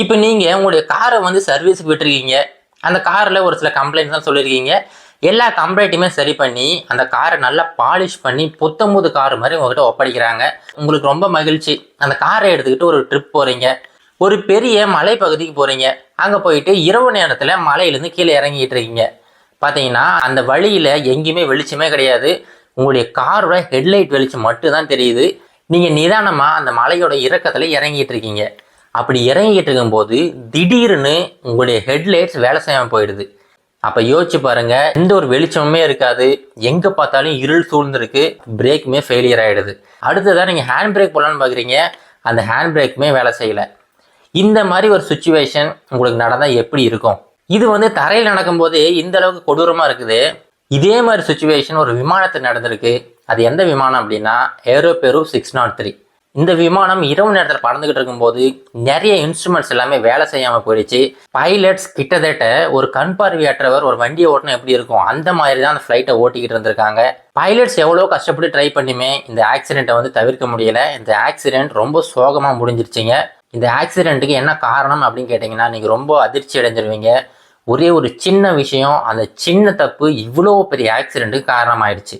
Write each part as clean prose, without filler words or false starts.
இப்போ நீங்கள் உங்களுடைய காரை வந்து சர்வீஸுக்கு விட்டுருக்கீங்க. அந்த காரில் ஒரு சில கம்ப்ளைண்ட்ஸ் தான் சொல்லியிருக்கீங்க. எல்லா கம்ப்ளைண்ட்டுமே சரி பண்ணி அந்த காரை நல்லா பாலிஷ் பண்ணி புத்தம்புது கார் மாதிரி உங்ககிட்ட ஒப்படைக்கிறாங்க. உங்களுக்கு ரொம்ப மகிழ்ச்சி. அந்த காரை எடுத்துக்கிட்டு ஒரு ட்ரிப் போகிறீங்க. ஒரு பெரிய மலைப்பகுதிக்கு போகிறீங்க. அங்கே போயிட்டு இரவு நேரத்தில் மலையிலேருந்து கீழே இறங்கிட்டு இருக்கீங்க. பார்த்தீங்கன்னா அந்த வழியில் எங்கேயுமே வெளிச்சமே கிடையாது. உங்களுடைய காரோட ஹெட்லைட் வெளிச்சம் மட்டும்தான் தெரியுது. நீங்கள் நிதானமாக அந்த மலையோட இறக்கத்தில் இறங்கிட்டு இருக்கீங்க. அப்படி இறங்கிட்டு இருக்கும்போது திடீர்னு உங்களுடைய ஹெட்லைட்ஸ் வேலை செய்யாமல் போயிடுது. அப்போ யோசிச்சு பாருங்க, எந்த ஒரு வெளிச்சமுமே இருக்காது, எங்கே பார்த்தாலும் இருள் சூழ்ந்துருக்கு, பிரேக்குமே ஃபெயிலியர் ஆகிடுது. அடுத்ததான் நீங்கள் ஹேண்ட் பிரேக் போடலான்னு பார்க்குறீங்க, அந்த ஹேண்ட் பிரேக்குமே வேலை செய்யலை. இந்த மாதிரி ஒரு சுச்சுவேஷன் உங்களுக்கு நடந்தால் எப்படி இருக்கும்? இது வந்து தரையில் நடக்கும்போது இந்த அளவுக்கு கொடூரமாக இருக்குது. இதே மாதிரி சுச்சுவேஷன் ஒரு விமானத்தில் நடந்திருக்கு. அது எந்த விமானம் அப்படின்னா ஏரோபெரு 603. இந்த விமானம் இரவு நேரத்தில் பறந்துகிட்டு இருக்கும்போது நிறைய இன்ஸ்ட்ருமெண்ட்ஸ் எல்லாமே வேலை செய்யாமல் போயிடுச்சு. பைலட்ஸ் கிட்டத்தட்ட ஒரு கண் பார்வையற்றவர் ஒரு வண்டியை ஓட்டினா எப்படி இருக்கும் அந்த மாதிரி தான் அந்த ஃப்ளைட்டை ஓட்டிக்கிட்டு இருந்திருக்காங்க. பைலட்ஸ் எவ்வளோ கஷ்டப்பட்டு ட்ரை பண்ணியுமே இந்த ஆக்சிடெண்ட்டை வந்து தவிர்க்க முடியல. இந்த ஆக்சிடெண்ட் ரொம்ப சோகமாக முடிஞ்சிருச்சுங்க. இந்த ஆக்சிடெண்ட்டுக்கு என்ன காரணம் அப்படின்னு கேட்டிங்கன்னா நீங்கள் ரொம்ப அதிர்ச்சி அடைஞ்சிருவீங்க. ஒரே ஒரு சின்ன விஷயம், அந்த சின்ன தப்பு இவ்வளோ பெரிய ஆக்சிடெண்ட்டுக்கு காரணமாயிடுச்சு.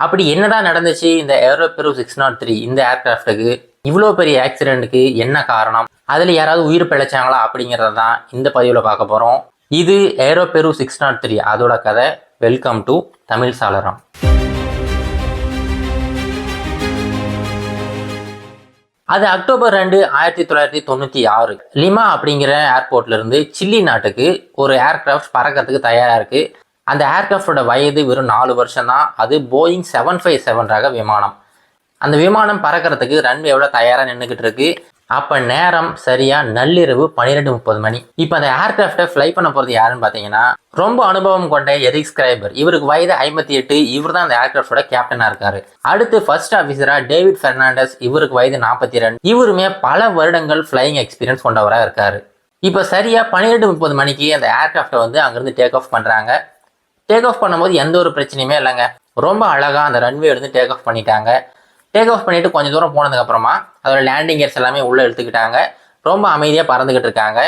அப்படி என்னதான் நடந்துச்சு இந்த ஏரோபெரு 603 இந்த ஏர்கிராஃப்டுக்கு? இவ்வளோ பெரிய ஆக்சிடெண்ட்டுக்கு என்ன காரணம்? அதில் யாராவது உயிர் பிழைச்சாங்களா அப்படிங்கிறத தான் இந்த பதிவில் பார்க்க போகிறோம். இது ஏரோபெரு 603 அதோட கதை. வெல்கம் டு தமிழ் சாளரம். அது அக்டோபர் 2, 1996 லிமா அப்படிங்கிற ஏர்போர்ட்ல இருந்து சில்லி நாட்டுக்கு ஒரு ஏர்கிராஃப்ட் பறக்கிறதுக்கு தயாராக இருக்கு. அந்த ஏர்கிராஃப்டோட வயது வெறும் 4 வருஷம் தான். அது போயிங் 757 ரக விமானம். அந்த விமானம் பறக்கிறதுக்கு ரன்வேவோட தயாராக நின்றுக்கிட்டு இருக்கு. அப்போ நேரம் சரியா நள்ளிரவு 12:30 மணி. இப்போ அந்த ஏர்கிராஃப்டை ஃப்ளை பண்ண போகிறது யாருன்னு பார்த்தீங்கன்னா ரொம்ப அனுபவம் கொண்ட எரிக் ஸ்கிரைபர். இவருக்கு வயது 58. இவர் தான் அந்த ஏர்கிராஃப்டோட கேப்டனாக இருக்காரு. அடுத்து ஃபர்ஸ்ட் ஆஃபீஸரா டேவிட் பெர்னாண்டஸ். இவருக்கு வயது 42. இவருமே பல வருடங்கள் ஃப்ளையிங் எக்ஸ்பீரியன்ஸ் கொண்டவராக இருக்காரு. இப்போ சரியா 12:30 மணிக்கு அந்த ஏர்கிராஃப்டை வந்து அங்கேருந்து டேக் ஆஃப் பண்ணுறாங்க. டேக் ஆஃப் பண்ணும்போது எந்த ஒரு பிரச்சனையுமே இல்லைங்க. ரொம்ப அழகாக அந்த ரன்வே எடுத்து டேக் ஆஃப் பண்ணிட்டாங்க. டேக் ஆஃப் பண்ணிவிட்டு கொஞ்சம் தூரம் போனதுக்கப்புறமா அதோட லேண்டிங் கியர்ஸ் எல்லாமே உள்ளே எடுத்துக்கிட்டாங்க. ரொம்ப அமைதியாக பறந்துக்கிட்டு இருக்காங்க.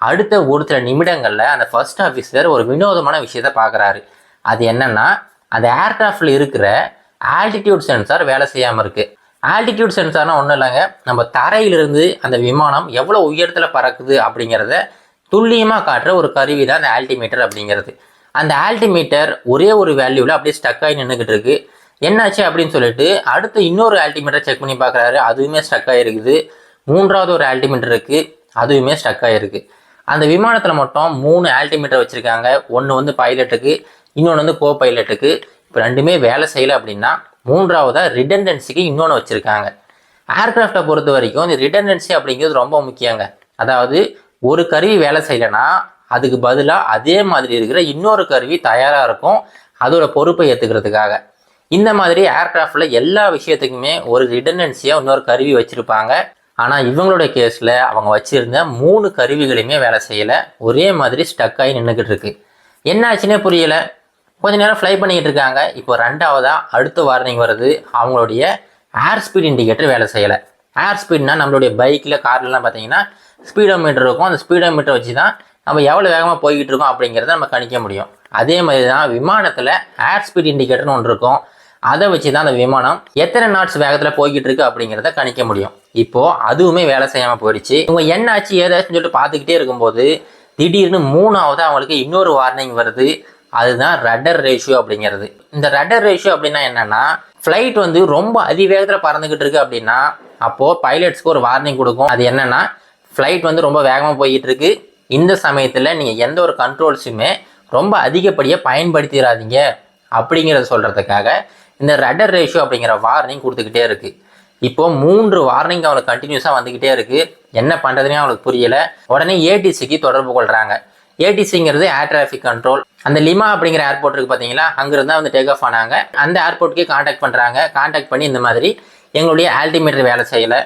அடுத்த ஒரு சில நிமிடங்களில் அந்த ஃபர்ஸ்ட் ஆஃபீஸர் ஒரு வினோதமான விஷயத்தை பார்க்குறாரு. அது என்னென்னா, அந்த ஏர்கிராஃப்டில் இருக்கிற ஆல்டிடியூட் சென்சார் வேலை செய்யாமல் இருக்குது. ஆல்டிடியூட் சென்சார்னால் ஒன்றும் இல்லைங்க, நம்ம தரையிலிருந்து அந்த விமானம் எவ்வளோ உயரத்தில் பறக்குது அப்படிங்கிறத துல்லியமாக காட்டுற ஒரு கருவி தான் அந்த ஆல்டிமீட்டர் அப்படிங்கிறது. அந்த ஆல்டிமீட்டர் ஒரே ஒரு வேல்யூவில் அப்படியே ஸ்டக் ஆகி நின்றுக்கிட்டு இருக்கு. என்னாச்சு அப்படின்னு சொல்லிட்டு அடுத்து இன்னொரு ஆல்டிமீட்டர் செக் பண்ணி பார்க்குறாரு. அதுவுமே ஸ்டக் ஆகிருக்குது. மூன்றாவது ஒரு ஆல்டிமீட்டர் இருக்குது, அதுவுமே ஸ்டக் ஆகிருக்கு. அந்த விமானத்தில் மட்டும் 3 ஆல்டிமீட்டர் வச்சுருக்காங்க. ஒன்று வந்து பைலட்டுக்கு, இன்னொன்று வந்து கோ பைலட்டுக்கு. இப்போ ரெண்டுமே வேலை செய்யலை அப்படின்னா மூன்றாவதாக ரிடண்டன்சிக்கு இன்னொன்று வச்சுருக்காங்க. ஏர்கிராஃப்டை பொறுத்த வரைக்கும் இந்த ரிடண்டன்சி அப்படிங்கிறது ரொம்ப முக்கியங்க. அதாவது ஒரு கருவி வேலை செய்யலைன்னா அதுக்கு பதிலாக அதே மாதிரி இருக்கிற இன்னொரு கருவி தயாராக இருக்கும் அதோட பொறுப்பை ஏற்றுக்கிறதுக்காக. இந்த மாதிரி ஏர்கிராஃப்டில் எல்லா விஷயத்துக்குமே ஒரு ரிடண்டன்சியாக இன்னொரு கருவி வச்சுருப்பாங்க. ஆனால் இவங்களோட கேஸில் அவங்க வச்சுருந்த 3 கருவிகளையுமே வேலை செய்யலை. ஒரே மாதிரி ஸ்டக் ஆகி நின்றுக்கிட்டு இருக்கு. என்ன ஆச்சுன்னே புரியலை. கொஞ்ச நேரம் ஃப்ளை பண்ணிக்கிட்டு இருக்காங்க. இப்போ ரெண்டாவதாக அடுத்த வார்னிங் வருது. அவங்களுடைய ஏர் ஸ்பீட் இண்டிகேட்டர் வேலை செய்யலை. ஏர் ஸ்பீட்னால் நம்மளுடைய பைக்கில் கார்லாம் பார்த்தீங்கன்னா ஸ்பீடோமீட்டர் இருக்கும். அந்த ஸ்பீடோமீட்டர் வச்சு தான் நம்ம எவ்வளோ வேகமாக போய்கிட்டு இருக்கோம் அப்படிங்கிறத நம்ம கணிக்க முடியும். அதே மாதிரி தான் விமானத்தில் ஏர் ஸ்பீட் இண்டிகேட்டர்னு ஒன்று இருக்கும். அதை வச்சு தான் அந்த விமானம் எத்தனை நாட்ஸ் வேகத்தில் போய்கிட்டு இருக்கு அப்படிங்கிறத கணிக்க முடியும். இப்போது அதுவுமே வேலை செய்யாமல் போயிடுச்சு. இவங்க என்னாச்சு ஏதாச்சும் சொல்லிட்டு பார்த்துக்கிட்டே இருக்கும்போது திடீர்னு 3ஆவது அவங்களுக்கு இன்னொரு வார்னிங் வருது. அதுதான் ரட்டர் ரேஷியோ அப்படிங்கிறது. இந்த ரட்டர் ரேஷியோ அப்படின்னா என்னென்னா, ஃப்ளைட் வந்து ரொம்ப அதிவேகத்தில் பறந்துக்கிட்டு இருக்கு அப்படின்னா அப்போது பைலட்ஸ்க்கு ஒரு வார்னிங் கொடுக்கும். அது என்னென்னா, ஃப்ளைட் வந்து ரொம்ப வேகமாக போய்கிட்டு இருக்கு, இந்த சமயத்தில் நீங்கள் எந்த ஒரு கண்ட்ரோல்ஸுமே ரொம்ப அதிகப்படியாக பயன்படுத்திடாதீங்க அப்படிங்கிறத சொல்கிறதுக்காக இந்த ரட்டர் ரேஷியோ அப்படிங்கிற வார்னிங் கொடுத்துக்கிட்டே இருக்குது. இப்போது 3 வார்னிங் அவனுக்கு கண்டினியூஸாக வந்துக்கிட்டே இருக்குது. என்ன பண்ணுறதுனே அவனுக்கு புரியலை. உடனே ஏடிசிக்கு தொடர்பு கொள்கிறாங்க. ஏடிசிங்கிறது ஏர் டிராஃபிக் கண்ட்ரோல். அந்த லிமா அப்படிங்கிற ஏர்போர்ட் இருக்குது பார்த்தீங்களா, அங்கிருந்து தான் வந்து டேக் ஆஃப் ஆனாங்க. அந்த ஏர்போர்ட்டுக்கே காண்டாக்ட் பண்ணுறாங்க. காண்டாக்ட் பண்ணி இந்த மாதிரி எங்களுடைய ஆல்டிமீட்டர் வேலை செய்யலை,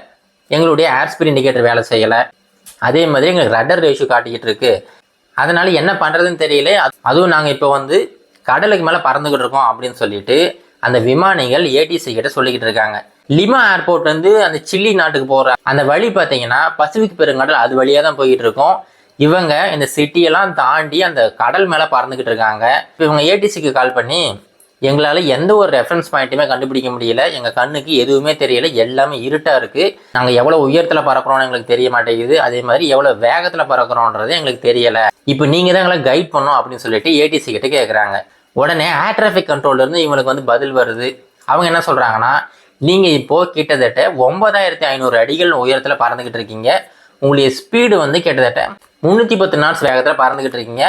எங்களுடைய ஏர் ஸ்பீட் இண்டிகேட்டர் வேலை செய்யலை, அதே மாதிரி எங்களுக்கு ரட்டர் ரேஷியோ காட்டிக்கிட்டு இருக்கு, அதனால என்ன பண்ணுறதுன்னு தெரியல, அதுவும் நாங்கள் இப்போ வந்து கடலுக்கு மேலே பறந்துக்கிட்டு இருக்கோம் அப்படின்னு சொல்லிட்டு அந்த விமானிகள் ஏடிசி கிட்ட சொல்லிக்கிட்டு இருக்காங்க. லிமா ஏர்போர்ட் வந்து அந்த சில்லி நாட்டுக்கு போகிற அந்த வழி பார்த்தீங்கன்னா பசிபிக் பெருங்கடல் அது வழியாக தான் போய்கிட்டு இருக்கும். இவங்க இந்த சிட்டியெல்லாம் தாண்டி அந்த கடல் மேலே பறந்துக்கிட்டு இருக்காங்க. இப்போ இவங்க ஏடிசிக்கு கால் பண்ணி எங்களால் எந்த ஒரு ரெஃபரன்ஸ் பாயிண்ட்டுமே கண்டுபிடிக்க முடியல, எங்கள் கண்ணுக்கு எதுவுமே தெரியல, எல்லாமே இருட்டாக இருக்குது, நாங்கள் எவ்வளோ உயரத்தில் பறக்கிறோன்னு எங்களுக்கு தெரிய மாட்டேங்குது, அதே மாதிரி எவ்வளோ வேகத்தில் பறக்கிறோன்றது எங்களுக்கு தெரியலை, இப்போ நீங்கள் தான் எங்களை கைட் பண்ணோம் அப்படின்னு சொல்லிட்டு ஏடிசி கிட்ட கேட்குறாங்க. உடனே ஏர் டிராஃபிக் கண்ட்ரோல்லேருந்து இவங்களுக்கு வந்து பதில் வருது. அவங்க என்ன சொல்கிறாங்கன்னா, நீங்கள் இப்போது கிட்டத்தட்ட 9500 அடிகள் உயரத்தில் பறந்துக்கிட்டு இருக்கீங்க, உங்களுடைய ஸ்பீடு வந்து கிட்டத்தட்ட 310 knots வேகத்தில் பறந்துக்கிட்டு இருக்கீங்க,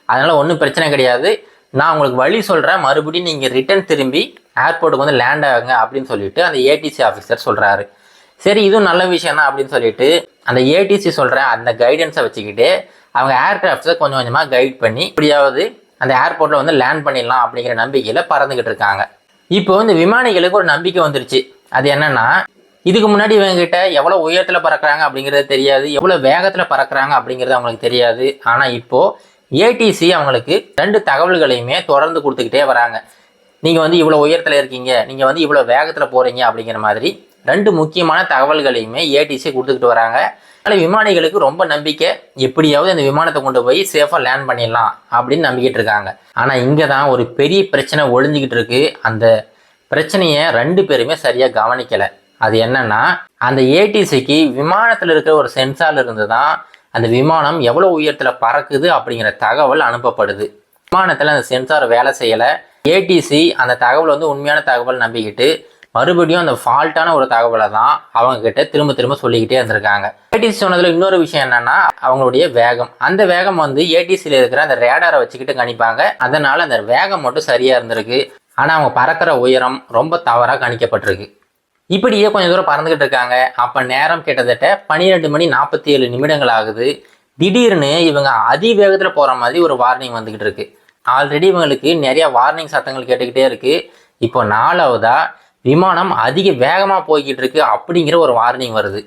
அதனால் ஒன்றும் பிரச்சனை கிடையாது, நான் உங்களுக்கு வழி சொல்கிறேன், மறுபடியும் நீங்கள் ரிட்டர்ன் திரும்பி ஏர்போர்ட்டுக்கு வந்து லேண்ட் ஆகுங்க அப்படின்னு சொல்லிட்டு அந்த ஏடிசி ஆஃபீஸர் சொல்கிறாரு. சரி, இதுவும் நல்ல விஷயம் தான் அப்படின்னு சொல்லிட்டு அந்த ஏடிசி சொல்கிற அந்த கைடன்ஸை வச்சுக்கிட்டு அவங்க ஏர்கிராஃப்ட்ஸை கொஞ்சம் கொஞ்சமாக கைட் பண்ணி எப்படியாவது அந்த ஏர்போர்ட்டில் வந்து லேண்ட் பண்ணிடலாம் அப்படிங்கிற நம்பிக்கையில் பறந்துக்கிட்டு இருக்காங்க. இப்போ இந்த விமானிகளுக்கு ஒரு நம்பிக்கை வந்துருச்சு. அது என்னன்னா, இதுக்கு முன்னாடி இவங்ககிட்ட எவ்வளோ உயரத்தில் பறக்கிறாங்க அப்படிங்கிறது தெரியாது, எவ்வளோ வேகத்தில் பறக்கிறாங்க அப்படிங்கிறது அவங்களுக்கு தெரியாது. ஆனால் இப்போது ஏடிசி அவங்களுக்கு 2 தகவல்களையுமே தொடர்ந்து கொடுத்துக்கிட்டே வராங்க. நீங்கள் வந்து இவ்வளோ உயரத்தில் இருக்கீங்க, நீங்கள் வந்து இவ்வளோ வேகத்தில் போகிறீங்க அப்படிங்கிற மாதிரி 2 முக்கியமான தகவல்களையுமே ஏடிசி கொடுத்துக்கிட்டு வராங்க. அதனால் விமானிகளுக்கு ரொம்ப நம்பிக்கை, எப்படியாவது அந்த விமானத்தை கொண்டு போய் சேஃபாக லேண்ட் பண்ணிடலாம் அப்படின்னு நம்பிக்கிட்டு இருக்காங்க. ஆனால் இங்கே தான் ஒரு பெரிய பிரச்சனை ஒழிஞ்சிக்கிட்டு இருக்கு. அந்த பிரச்சனையை 2 பேருமே சரியாக கவனிக்கலை. அது என்னன்னா, அந்த ஏடிசிக்கு விமானத்தில் இருக்கிற ஒரு சென்சார்ல இருந்து தான் அந்த விமானம் எவ்வளோ உயரத்தில் பறக்குது அப்படிங்கிற தகவல் அனுப்பப்படுது. விமானத்தில் அந்த சென்சார் வேலை செய்யலை. ஏடிசி அந்த தகவல் வந்து உண்மையான தகவல் நம்பிக்கிட்டு மறுபடியும் அந்த ஃபால்ட்டான ஒரு தகவலை தான் அவங்க கிட்ட திரும்ப திரும்ப சொல்லிக்கிட்டே இருந்திருக்காங்க. ஏடிசி சொன்னதில் இன்னொரு விஷயம் என்னன்னா, அவங்களுடைய வேகம். அந்த வேகம் வந்து ஏடிசியில் இருக்கிற அந்த ரேடாரை வச்சுக்கிட்டு கணிப்பாங்க. அதனால அந்த வேகம் மட்டும் சரியாக இருந்திருக்கு. ஆனால் அவங்க பறக்கிற உயரம் ரொம்ப தவறாக கணிக்கப்பட்டிருக்கு. இப்படியே கொஞ்சம் தூரம் பறந்துக்கிட்டு இருக்காங்க. அப்போ நேரம் கிட்டத்தட்ட 12:47 ஆகுது. திடீர்னு இவங்க அதிவேகத்தில் போகிற மாதிரி ஒரு வார்னிங் வந்துக்கிட்டு இருக்கு. ஆல்ரெடி இவங்களுக்கு நிறைய வார்னிங் சத்தங்கள் கேட்டுக்கிட்டே இருக்கு. இப்போ 4வதா விமானம் அதிக வேகமாக போய்கிட்டு இருக்கு அப்படிங்கிற ஒரு வார்னிங் வருது.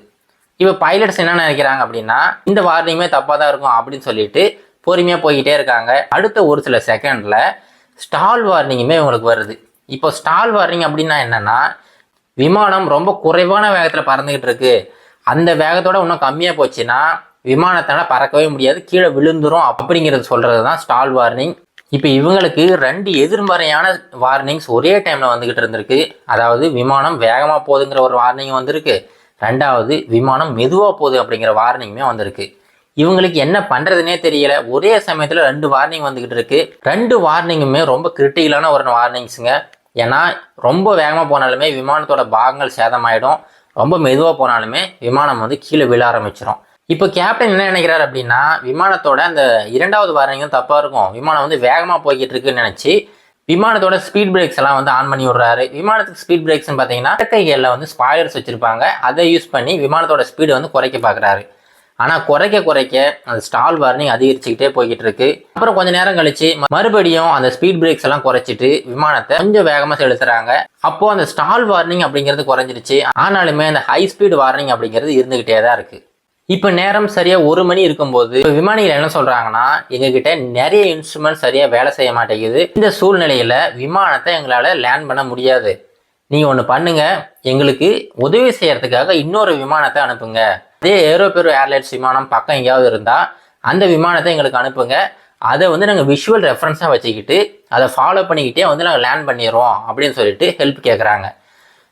இப்போ பைலட்ஸ் என்ன நினைக்கிறாங்க அப்படின்னா, இந்த வார்னிங்குமே தப்பாக தான் இருக்கும் அப்படின்னு சொல்லிட்டு பொறுமையாக போய்கிட்டே இருக்காங்க. அடுத்த ஒரு சில செகண்டில் ஸ்டால் வார்னிங்குமே இவங்களுக்கு வருது. இப்போ ஸ்டால் வார்னிங் அப்படின்னா என்னென்னா, விமானம் ரொம்ப குறைவான வேகத்தில் பறந்துக்கிட்டு இருக்கு, அந்த வேகத்தோட இன்னும் கம்மியாக போச்சுன்னா விமானத்தால் பறக்கவே முடியாது, கீழே விழுந்துரும் அப்படிங்கிறது சொல்கிறது தான் ஸ்டால் வார்னிங். இப்போ இவங்களுக்கு 2 எதிர்மறையான வார்னிங்ஸ் ஒரே டைமில் வந்துக்கிட்டு இருந்திருக்கு. அதாவது விமானம் வேகமாக போகுதுங்கிற ஒரு வார்னிங் வந்திருக்கு, 2வது விமானம் மெதுவாக போகுது அப்படிங்கிற வார்னிங்குமே வந்திருக்கு. இவங்களுக்கு என்ன பண்ணுறதுனே தெரியல. ஒரே சமயத்தில் 2 வார்னிங் வந்துக்கிட்டு இருக்கு. 2 வார்னிங்குமே ரொம்ப கிரிட்டிக்கலான ஒரு வார்னிங்ஸுங்க. ஏன்னா ரொம்ப வேகமாக போனாலுமே விமானத்தோட பாகங்கள் சேதமாயிடும், ரொம்ப மெதுவாக போனாலுமே விமானம் வந்து கீழே விழ ஆரம்பிச்சிடும். இப்போ கேப்டன் என்ன நினைக்கிறார் அப்படின்னா, விமானத்தோட அந்த 2வது வார்னிங் தான் தப்பாக இருக்கும், விமானம் வந்து வேகமாக போய்கிட்டு இருக்குன்னு நினச்சி விமானத்தோட ஸ்பீட் பிரேக்ஸ் எல்லாம் வந்து ஆன் பண்ணி விடுறாரு. விமானத்துக்கு ஸ்பீட் பிரேக்ஸ்ன்னு பார்த்தீங்கன்னா இறக்கைகளில் வந்து ஸ்பாய்லர்ஸ் வச்சுருப்பாங்க, அதை யூஸ் பண்ணி விமானத்தோட ஸ்பீடு வந்து குறைக்க பார்க்குறாரு. ஆனால் குறைக்க அந்த ஸ்டால் வார்னிங் அதிகரிச்சுக்கிட்டே போய்கிட்டு இருக்கு. அப்புறம் கொஞ்சம் நேரம் கழிச்சு மறுபடியும் அந்த ஸ்பீட் பிரேக்ஸ் எல்லாம் குறைச்சிட்டு விமானத்தை கொஞ்சம் வேகமாக செலுத்துறாங்க. அப்போ அந்த ஸ்டால் வார்னிங் அப்படிங்கிறது குறைஞ்சிருச்சு. ஆனாலுமே அந்த ஹை ஸ்பீட் வார்னிங் அப்படிங்கிறது இருந்துகிட்டே தான் இருக்கு. இப்போ நேரம் சரியா 1 மணி இருக்கும்போது விமானிகள் என்ன சொல்றாங்கன்னா, எங்ககிட்ட நிறைய இன்ஸ்ட்ருமெண்ட் சரியா வேலை செய்ய மாட்டேங்குது, இந்த சூழ்நிலையில விமானத்தை எங்களால் லேண்ட் பண்ண முடியாது, நீங்க ஒன்று பண்ணுங்க, எங்களுக்கு உதவி செய்யறதுக்காக இன்னொரு விமானத்தை அனுப்புங்க, அதே ஏரோபேரோ ஏர்லைன்ஸ் விமானம் பக்கம் எங்கேயாவது இருந்தால் அந்த விமானத்தை எங்களுக்கு அனுப்புங்க, அதை வந்து நாங்கள் விஷுவல் ரெஃபரன்ஸாக வச்சுக்கிட்டு அதை ஃபாலோ பண்ணிக்கிட்டே வந்து நாங்கள் லேண்ட் பண்ணிடுறோம் அப்படின்னு சொல்லிட்டு ஹெல்ப் கேட்குறாங்க.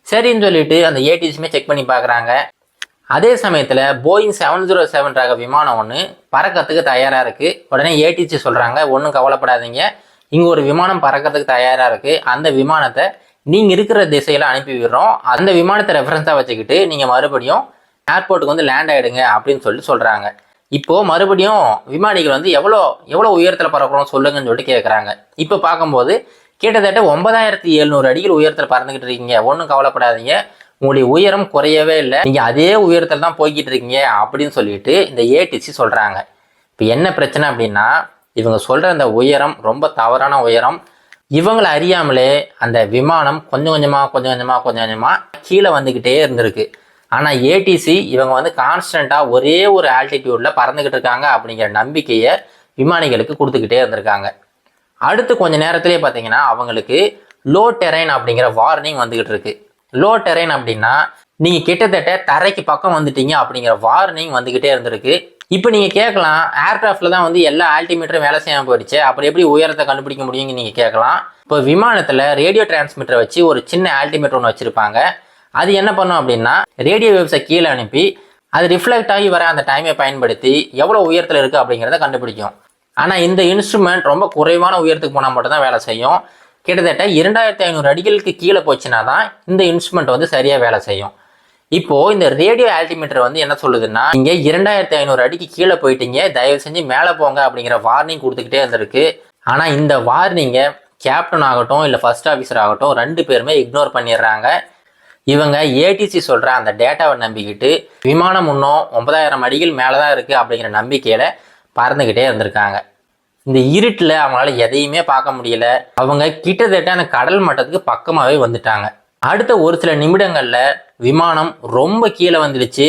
சரின்னு சொல்லிட்டு அந்த ஏடிசியுமே செக் பண்ணி பார்க்குறாங்க. அதே சமயத்தில் போயிங் 707 ரக விமானம் ஒன்று பறக்கிறதுக்கு தயாராக இருக்குது. உடனே ஏடிசி சொல்கிறாங்க, ஒன்றும் கவலைப்படாதீங்க, இங்கே ஒரு விமானம் பறக்கிறதுக்கு தயாராக இருக்குது, அந்த விமானத்தை நீங்கள் இருக்கிற திசையில் அனுப்பி விடுறோம், அந்த விமானத்தை ரெஃபரன்ஸாக வச்சுக்கிட்டு நீங்கள் மறுபடியும் ஏர்போர்ட்டுக்கு வந்து லேண்ட் ஆகிடுங்க அப்படின்னு சொல்கிறாங்க. இப்போது மறுபடியும் விமானிகள் வந்து எவ்வளோ உயரத்தில் பறக்கிறோம் சொல்லுங்கன்னு சொல்லிட்டு கேட்குறாங்க. இப்போ பார்க்கும்போது கிட்டத்தட்ட 9700 அடிகள் உயரத்தில் பறந்துக்கிட்டு இருக்கீங்க, ஒன்றும் கவலைப்படாதீங்க, உங்களுடைய உயரம் குறையவே இல்லை, நீங்கள் அதே உயரத்தில் தான் போய்கிட்டு இருக்கீங்க அப்படின்னு சொல்லிட்டு இந்த ஏடிசி சொல்கிறாங்க. இப்போ என்ன பிரச்சனை அப்படின்னா, இவங்க சொல்கிற அந்த உயரம் ரொம்ப தவறான உயரம். இவங்களை அறியாமலே அந்த விமானம் கொஞ்சம் கொஞ்சமாக கீழே வந்துக்கிட்டே இருந்திருக்கு. ஆனால் ஏடிசி இவங்க வந்து கான்ஸ்டண்ட்டாக ஒரே ஒரு ஆல்டிடியூடில் பறந்துக்கிட்டு இருக்காங்க அப்படிங்கிற நம்பிக்கையை விமானிகளுக்கு கொடுத்துக்கிட்டே இருந்திருக்காங்க. அடுத்து கொஞ்சம் நேரத்திலே பார்த்தீங்கன்னா அவங்களுக்கு லோ டெரைன் அப்படிங்கிற வார்னிங் வந்துக்கிட்டு இருக்கு. லோ டெரைன் அப்படின்னா நீங்கள் கிட்டத்தட்ட தரைக்கு பக்கம் வந்துட்டீங்க அப்படிங்கிற வார்னிங் வந்துக்கிட்டே இருந்திருக்கு. இப்போ நீங்கள் கேட்கலாம், ஏர்கிராஃப்டில் தான் வந்து எல்லா ஆல்டிமீட்டரும் வேலை செய்யாமல் போயிடுச்சு, அப்புறம் எப்படி உயரத்தை கண்டுபிடிக்க முடியுங்க நீங்கள் கேட்கலாம். இப்போ விமானத்தில் ரேடியோ டிரான்ஸ்மிட்டரை வச்சு ஒரு சின்ன ஆல்டிமீட்டர் ஒன்று வச்சுருப்பாங்க. அது என்ன பண்ணும் அப்படின்னா ரேடியோ வேவ்ஸை கீழே அனுப்பி அது ரிஃப்ளெக்ட் ஆகி வர அந்த டைமை பயன்படுத்தி எவ்வளோ உயரத்தில் இருக்குது அப்படிங்கிறத கண்டுபிடிக்கும். ஆனால் இந்த இன்ஸ்ட்ருமெண்ட் ரொம்ப குறைவான உயரத்துக்கு போனால் மட்டும்தான் வேலை செய்யும். கிட்டத்தட்ட 2500 அடிகளுக்கு கீழே போச்சுன்னா தான் இந்த இன்ஸ்ட்ருமெண்ட் வந்து சரியாக வேலை செய்யும். இப்போது இந்த ரேடியோ ஆல்டிமீட்டர் வந்து என்ன சொல்லுதுன்னா, இங்கே 2500 அடிக்கு கீழே போயிட்டீங்க, தயவு செஞ்சு மேலே போங்க அப்படிங்கிற வார்னிங் கொடுத்துக்கிட்டே இருந்திருக்கு. ஆனால் இந்த வார்னிங்கை கேப்டன் ஆகட்டும் இல்லை ஃபர்ஸ்ட் ஆஃபீஸர் ஆகட்டும் 2 பேருமே இக்னோர் பண்ணிடுறாங்க. இவங்க ஏடிசி சொல்கிற அந்த டேட்டாவை நம்பிக்கிட்டு விமானம் இன்னும் 9000 அடிகள் மேலே தான் இருக்குது அப்படிங்கிற நம்பிக்கையில் பறந்துக்கிட்டே இருந்திருக்காங்க. இந்த இருட்டில் அவங்களால எதையுமே பார்க்க முடியல. அவங்க கிட்டத்தட்ட அந்த கடல் மட்டத்துக்கு பக்கமாகவே வந்துட்டாங்க. அடுத்த ஒரு சில நிமிடங்களில் விமானம் ரொம்ப கீழே வந்துடுச்சு.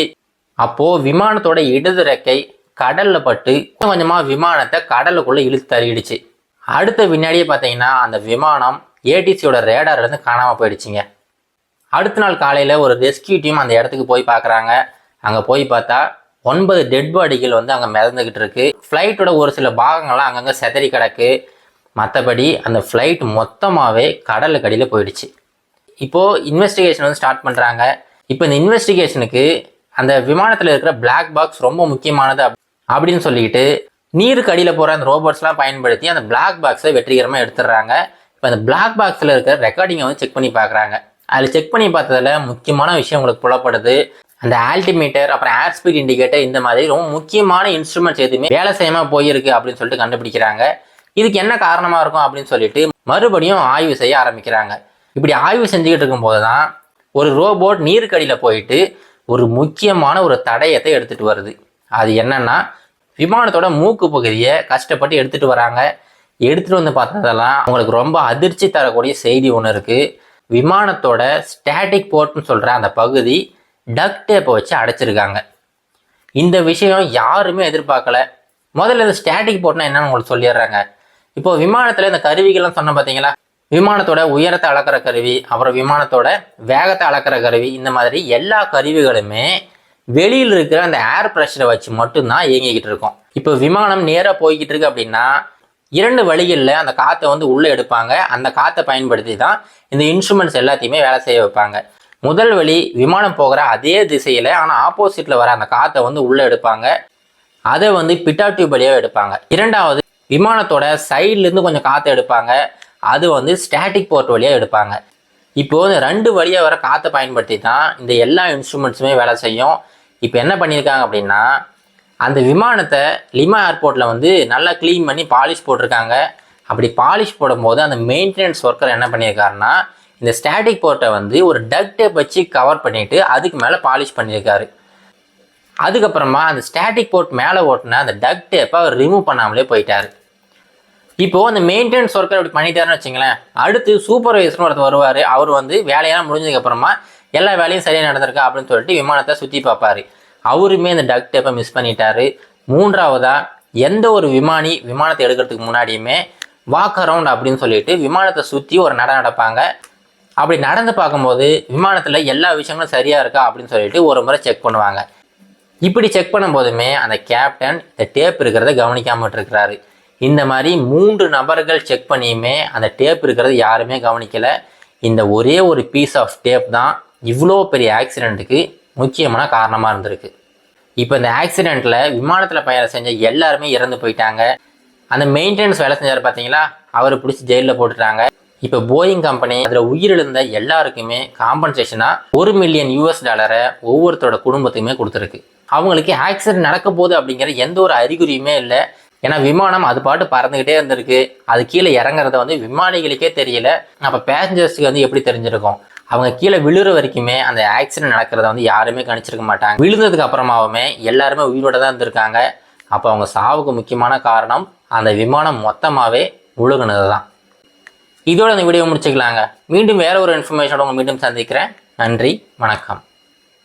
அப்போது விமானத்தோட இடது ரெக்கை கடலில் பட்டு கொஞ்சமாக விமானத்தை கடலுக்குள்ளே இழுத்து தள்ளிடுச்சு. அடுத்த வினாடியே பார்த்தீங்கன்னா அந்த விமானம் ஏடிசியோட ரேடார்லேருந்து காணாமல் போயிடுச்சுங்க. அடுத்த நாள் காலையில் ஒரு ரெஸ்கியூ டீம் அந்த இடத்துக்கு போய் பார்க்குறாங்க. அங்கே போய் பார்த்தா 9 டெட் பாடிகள் வந்து அங்கே மிதந்துக்கிட்டு இருக்கு. ஃப்ளைட்டோட ஒரு சில பாகங்கள்லாம் அங்கங்கே செதறி கிடக்கு. மற்றபடி அந்த ஃப்ளைட் மொத்தமாகவே கடலுக்கு அடியில் போயிடுச்சு. இப்போது இன்வெஸ்டிகேஷன் வந்து ஸ்டார்ட் பண்ணுறாங்க. இப்போ இந்த இன்வெஸ்டிகேஷனுக்கு அந்த விமானத்தில் இருக்கிற பிளாக் பாக்ஸ் ரொம்ப முக்கியமானது அப்படின்னு சொல்லிக்கிட்டு நீருக்கு அடியில் போகிற அந்த ரோபோட்ஸ்லாம் பயன்படுத்தி அந்த பிளாக் பாக்ஸை வெற்றிகரமாக எடுத்துடுறாங்க. இப்போ அந்த பிளாக் பாக்ஸில் இருக்கிற ரெக்கார்டிங்கை வந்து செக் பண்ணி பார்க்குறாங்க. அதில் செக் பண்ணி பார்த்ததில் முக்கியமான விஷயம் உங்களுக்கு புலப்படுது. அந்த ஆல்டிமீட்டர் அப்புறம் ஏர் ஸ்பீட் இண்டிகேட்டர் இந்த மாதிரி ரொம்ப முக்கியமான இன்ஸ்ட்ருமெண்ட்ஸ் எதுவுமே வேலை செய்யாமல் போயிருக்கு அப்படின்னு சொல்லிட்டு கண்டுபிடிக்கிறாங்க. இதுக்கு என்ன காரணமாக இருக்கும் அப்படின்னு சொல்லிட்டு மறுபடியும் ஆய்வு செய்ய ஆரம்பிக்கிறாங்க. இப்படி ஆய்வு செஞ்சுக்கிட்டு இருக்கும்போது தான் ஒரு ரோபோட் நீருக்கடியில் போயிட்டு ஒரு முக்கியமான ஒரு தடயத்தை எடுத்துகிட்டு வருது. அது என்னன்னா விமானத்தோட மூக்கு பகுதியை கஷ்டப்பட்டு எடுத்துகிட்டு வராங்க. எடுத்துகிட்டு வந்து பார்த்ததெல்லாம் அவங்களுக்கு ரொம்ப அதிர்ச்சி தரக்கூடிய செய்தி ஒன்று இருக்குது. விமானத்தோட ஸ்டாட்டிக் போர்ட்னு சொல்கிற அந்த பகுதி டக்ட் டேப்பை வச்சு அடைச்சிருக்காங்க. இந்த விஷயம் யாருமே எதிர்பார்க்கல. முதல்ல இந்த ஸ்டாட்டிக் போர்ட்னா என்னன்னு உங்களுக்கு சொல்லிடுறாங்க. இப்போ விமானத்தில் இந்த கருவிகள்லாம் சொன்ன பார்த்தீங்களா, விமானத்தோட உயரத்தை அளக்கிற கருவி, அப்புறம் விமானத்தோட வேகத்தை அளக்கிற கருவி, இந்த மாதிரி எல்லா கருவிகளுமே வெளியில் இருக்கிற அந்த ஏர் ப்ரெஷரை வச்சு மட்டும்தான் இயங்கிக்கிட்டு இருக்கும். இப்போ விமானம் நேராக போய்கிட்டு இருக்கு அப்படின்னா 2 வழிகளில் அந்த காற்றை வந்து உள்ளே எடுப்பாங்க. அந்த காற்றை பயன்படுத்தி தான் இந்த இன்ஸ்ட்ருமெண்ட்ஸ் எல்லாத்தையுமே வேலை செய்ய வைப்பாங்க. முதல் வழி விமானம் போகிற அதே திசையில் ஆனால் ஆப்போசிட்டில் வர அந்த காற்றை வந்து உள்ளே எடுப்பாங்க. அதை வந்து பிட்டா டியூப் வழியாக எடுப்பாங்க. இரண்டாவது விமானத்தோட சைட்லேருந்து கொஞ்சம் காற்றை எடுப்பாங்க. அது வந்து ஸ்டாட்டிக் போர்ட் வழியாக எடுப்பாங்க. இப்போது இந்த 2 வழியாக வர காற்றை பயன்படுத்தி தான் இந்த எல்லா இன்ஸ்ட்ருமெண்ட்ஸுமே வேலை செய்யும். இப்போ என்ன பண்ணியிருக்காங்க அப்படின்னா அந்த விமானத்தை லிமா ஏர்போர்ட்டில் வந்து நல்லா க்ளீன் பண்ணி பாலிஷ் போட்டிருக்காங்க. அப்படி பாலிஷ் போடும்போது அந்த மெயின்டெனன்ஸ் ஒர்க்கர் என்ன பண்ணியிருக்காருன்னா இந்த ஸ்டாட்டிக் போர்ட்டை வந்து ஒரு டக் டேப் வச்சு கவர் பண்ணிவிட்டு அதுக்கு மேலே பாலிஷ் பண்ணியிருக்காரு. அதுக்கப்புறமா அந்த ஸ்டாட்டிக் போர்ட் மேலே ஓட்டின அந்த டக் டேப்பை அவர் ரிமூவ் பண்ணாமலே போயிட்டார். இப்போது அந்த மெயின்டெனன்ஸ் ஒர்க்கர் அப்படி பண்ணிட்டாருன்னு வச்சுங்களேன், அடுத்து சூப்பர்வைசர்னு ஒருத்தர் வருவார். அவர் வந்து வேலையெல்லாம் முடிஞ்சதுக்கப்புறமா எல்லா வேலையும் சரியாக நடந்திருக்கா அப்படின்னு சொல்லிட்டு விமானத்தை சுற்றி பார்ப்பார். அவருமே இந்த டக் டேப்பை மிஸ் பண்ணிட்டாரு. மூன்றாவதாக எந்த ஒரு விமானத்தை எடுக்கிறதுக்கு முன்னாடியுமே வாக் அரவுண்ட் அப்படின்னு சொல்லிட்டு விமானத்தை சுற்றி ஒரு நடப்பாங்க. அப்படி நடந்து பார்க்கும்போது விமானத்தில் எல்லா விஷயங்களும் சரியாக இருக்கா அப்படின்னு சொல்லிட்டு ஒரு முறை செக் பண்ணுவாங்க. இப்படி செக் பண்ணும்போதுமே அந்த கேப்டன் இந்த டேப் இருக்கிறத கவனிக்காமல் இருக்கிறாரு. இந்த மாதிரி 3 நபர்கள் செக் பண்ணியுமே அந்த டேப் இருக்கிறது யாருமே கவனிக்கலை. இந்த ஒரே ஒரு பீஸ் ஆஃப் டேப் தான் இவ்வளோ பெரிய ஆக்சிடெண்ட்டுக்கு முக்கியமான காரணமாக இருந்திருக்கு. இப்போ இந்த ஆக்சிடெண்ட்டில் விமானத்தில் பயணம் செஞ்ச எல்லாருமே இறந்து போயிட்டாங்க. அந்த மெயின்டெனன்ஸ் வேலை செஞ்சார் பார்த்தீங்களா, அவரை பிடிச்சி ஜெயிலில் போட்டுட்டாங்க. இப்போ போயிங் கம்பெனி அதில் உயிரிழந்த எல்லாருக்குமே காம்பன்சேஷனாக $1 மில்லியன் ஒவ்வொருத்தரோட குடும்பத்துக்குமே கொடுத்துருக்கு. அவங்களுக்கு ஆக்சிடென்ட் நடக்க போகுது அப்படிங்கிற எந்த ஒரு அறிகுறியுமே இல்லை. ஏன்னா விமானம் அது பாட்டு பறந்துக்கிட்டே இருந்திருக்கு. அது கீழே இறங்குறத வந்து விமானிகளுக்கே தெரியல. அப்போ பேசஞ்சர்ஸுக்கு வந்து எப்படி தெரிஞ்சிருக்கும்? அவங்க கீழே விழுற வரைக்குமே அந்த ஆக்சிடென்ட் நடக்கிறத வந்து யாருமே கணிச்சிருக்க மாட்டாங்க. விழுந்ததுக்கு அப்புறமாவுமே எல்லாருமே உயிரோட தான் இருந்திருக்காங்க. அப்போ அவங்க சாவுக்கு முக்கியமான காரணம் அந்த விமானம் மொத்தமாகவே முழுகுனது தான். இதோட இந்த வீடியோ முடிச்சுக்கலாங்க. மீண்டும் வேற ஒரு இன்ஃபர்மேஷனோட உங்களை மீண்டும் சந்திக்கிறேன். நன்றி, வணக்கம்.